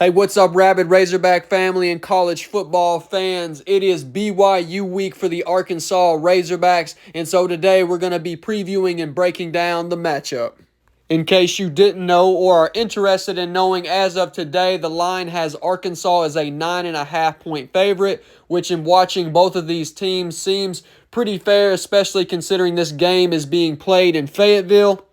Hey, what's up, rabid Razorback family and college football fans? It is BYU week for the Arkansas Razorbacks, and so today we're going to be previewing and breaking down the matchup. In case you didn't know or are interested in knowing, as of today, the line has Arkansas as a 9.5-point favorite, which in watching both of these teams seems pretty fair, especially considering this game is being played in Fayetteville.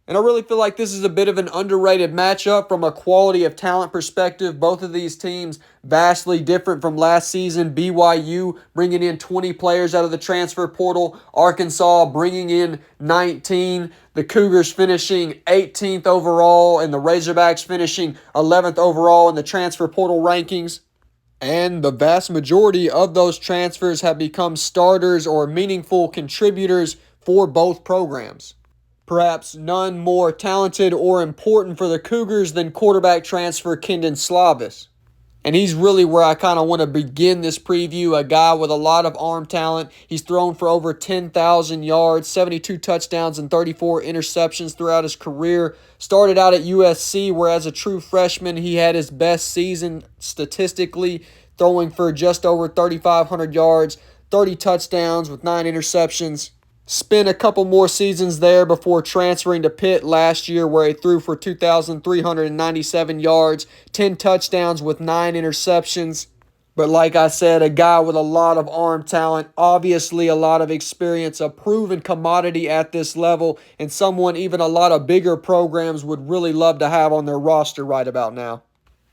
And I really feel like this is a bit of an underrated matchup from a quality of talent perspective. Both of these teams vastly different from last season. BYU bringing in 20 players out of the transfer portal. Arkansas bringing in 19. The Cougars finishing 18th overall, and the Razorbacks finishing 11th overall in the transfer portal rankings. And the vast majority of those transfers have become starters or meaningful contributors for both programs. Perhaps none more talented or important for the Cougars than quarterback transfer Kendon Slavis. And he's really where I kind of want to begin this preview, a guy with a lot of arm talent. He's thrown for over 10,000 yards, 72 touchdowns, and 34 interceptions throughout his career. Started out at USC, where as a true freshman, he had his best season statistically, throwing for just over 3,500 yards, 30 touchdowns with 9 interceptions. Spent a couple more seasons there before transferring to Pitt last year, where he threw for 2,397 yards, 10 touchdowns with 9 interceptions. But like I said, a guy with a lot of arm talent, obviously a lot of experience, a proven commodity at this level, and someone even a lot of bigger programs would really love to have on their roster right about now.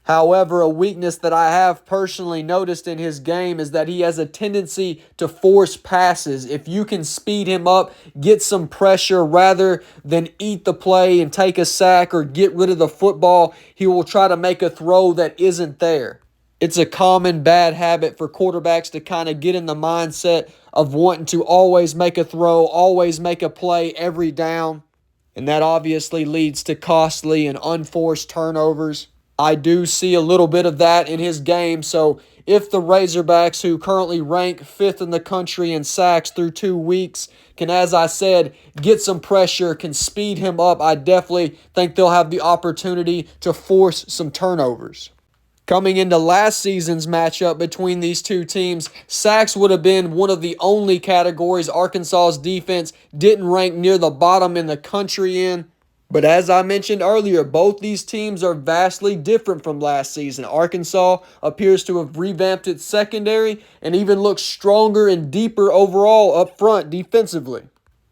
However, a weakness that I have personally noticed in his game is that he has a tendency to force passes. If you can speed him up, get some pressure rather than eat the play and take a sack or get rid of the football, he will try to make a throw that isn't there. It's a common bad habit for quarterbacks to kind of get in the mindset of wanting to always make a throw, always make a play every down. And that obviously leads to costly and unforced turnovers. I do see a little bit of that in his game, so if the Razorbacks, who currently rank 5th in the country in sacks through 2 weeks, can, as I said, get some pressure, can speed him up, I definitely think they'll have the opportunity to force some turnovers. Coming into last season's matchup between these two teams, sacks would have been one of the only categories Arkansas's defense didn't rank near the bottom in the country in. But as I mentioned earlier, both these teams are vastly different from last season. Arkansas appears to have revamped its secondary and even looks stronger and deeper overall up front defensively.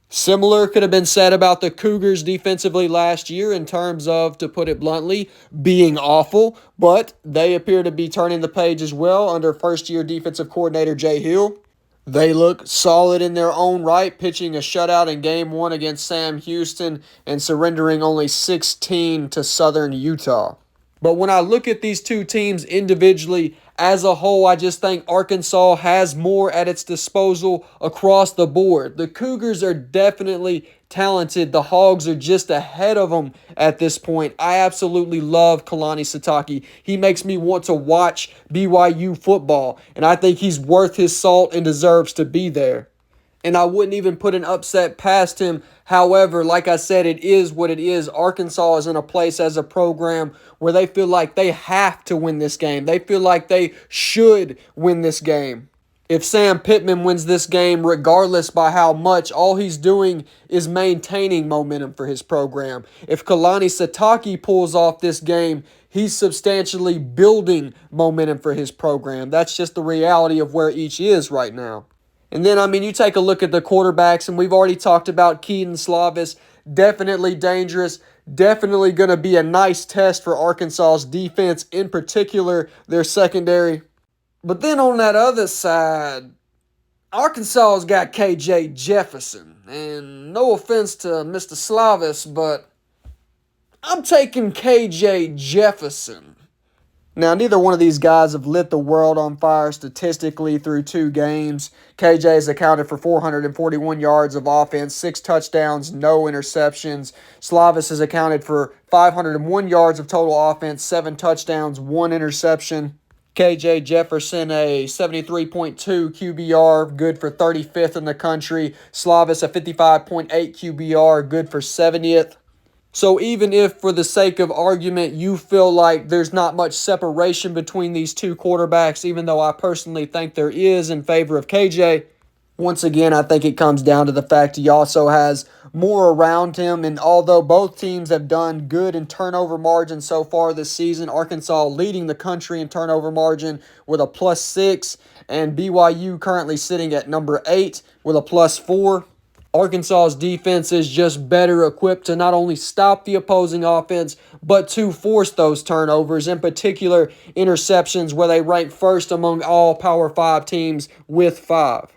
Similar could have been said about the Cougars defensively last year in terms of, to put it bluntly, being awful, but they appear to be turning the page as well under first-year defensive coordinator Jay Hill. They look solid in their own right, pitching a shutout in Game 1 against Sam Houston and surrendering only 16 to Southern Utah. But when I look at these two teams individually, as a whole, I just think Arkansas has more at its disposal across the board. The Cougars are definitely talented. The Hogs are just ahead of them at this point. I absolutely love Kalani Sitake. He makes me want to watch BYU football, and I think he's worth his salt and deserves to be there. And I wouldn't even put an upset past him. However, like I said, it is what it is. Arkansas is in a place as a program where they feel like they have to win this game. They feel like they should win this game. If Sam Pittman wins this game, regardless by how much, all he's doing is maintaining momentum for his program. If Kalani Sitake pulls off this game, he's substantially building momentum for his program. That's just the reality of where each is right now. And then, you take a look at the quarterbacks, and we've already talked about Kendon Slavis. Definitely dangerous. Definitely going to be a nice test for Arkansas's defense, in particular their secondary. But then on that other side, Arkansas's got KJ Jefferson. And no offense to Mr. Slavis, but I'm taking KJ Jefferson. Now, neither one of these guys have lit the world on fire statistically through 2 games. KJ has accounted for 441 yards of offense, 6 touchdowns, no interceptions. Slavis has accounted for 501 yards of total offense, 7 touchdowns, 1 interception. KJ Jefferson, a 73.2 QBR, good for 35th in the country. Slavis, a 55.8 QBR, good for 70th. So even if, for the sake of argument, you feel like there's not much separation between these two quarterbacks, even though I personally think there is in favor of KJ, once again, I think it comes down to the fact he also has more around him. And although both teams have done good in turnover margin so far this season, Arkansas leading the country in turnover margin with a +6, and BYU currently sitting at number 8 with a +4. Arkansas's defense is just better equipped to not only stop the opposing offense, but to force those turnovers, in particular interceptions, where they rank first among all Power 5 teams with 5.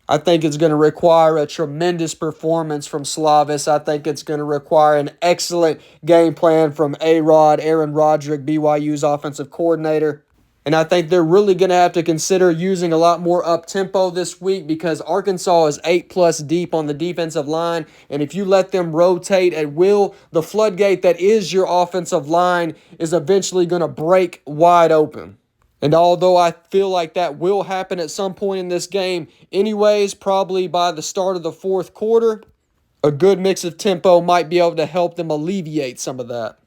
I think it's going to require a tremendous performance from Slavis. I think it's going to require an excellent game plan from Aaron Roderick, BYU's offensive coordinator. And I think they're really going to have to consider using a lot more up-tempo this week, because Arkansas is 8+ deep on the defensive line. And if you let them rotate at will, the floodgate that is your offensive line is eventually going to break wide open. And although I feel like that will happen at some point in this game anyways, probably by the start of the fourth quarter, a good mix of tempo might be able to help them alleviate some of that.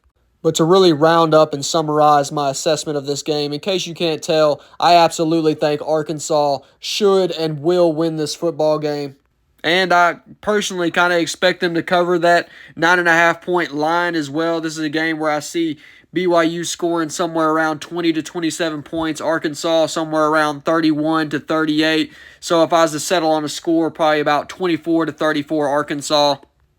But to really round up and summarize my assessment of this game, in case you can't tell, I absolutely think Arkansas should and will win this football game. And I personally kind of expect them to cover that 9.5-point line as well. This is a game where I see BYU scoring somewhere around 20 to 27 points, Arkansas somewhere around 31 to 38. So if I was to settle on a score, probably about 24 to 34 Arkansas.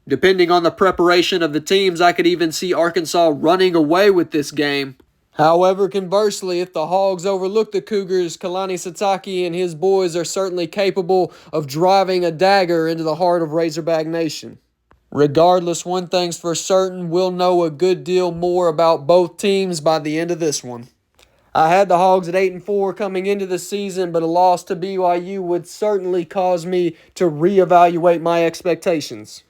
Depending on the preparation of the teams, I could even see Arkansas running away with this game. However, conversely, if the Hogs overlook the Cougars, Kalani Sitake and his boys are certainly capable of driving a dagger into the heart of Razorback Nation. Regardless, one thing's for certain, we'll know a good deal more about both teams by the end of this one. I had the Hogs at 8-4 coming into the season, but a loss to BYU would certainly cause me to reevaluate my expectations.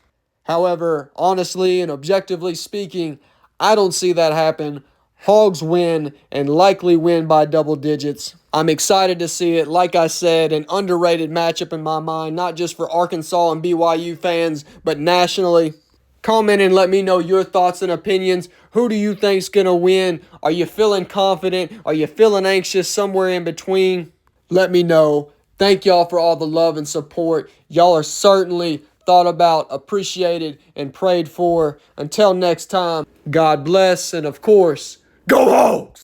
However, honestly and objectively speaking, I don't see that happen. Hogs win, and likely win by double digits. I'm excited to see it. Like I said, an underrated matchup in my mind, not just for Arkansas and BYU fans, but nationally. Comment and let me know your thoughts and opinions. Who do you think's going to win? Are you feeling confident? Are you feeling anxious? Somewhere in between? Let me know. Thank y'all for all the love and support. Y'all are certainly thought about, appreciated, and prayed for. Until next time, God bless, and of course, go Hogs!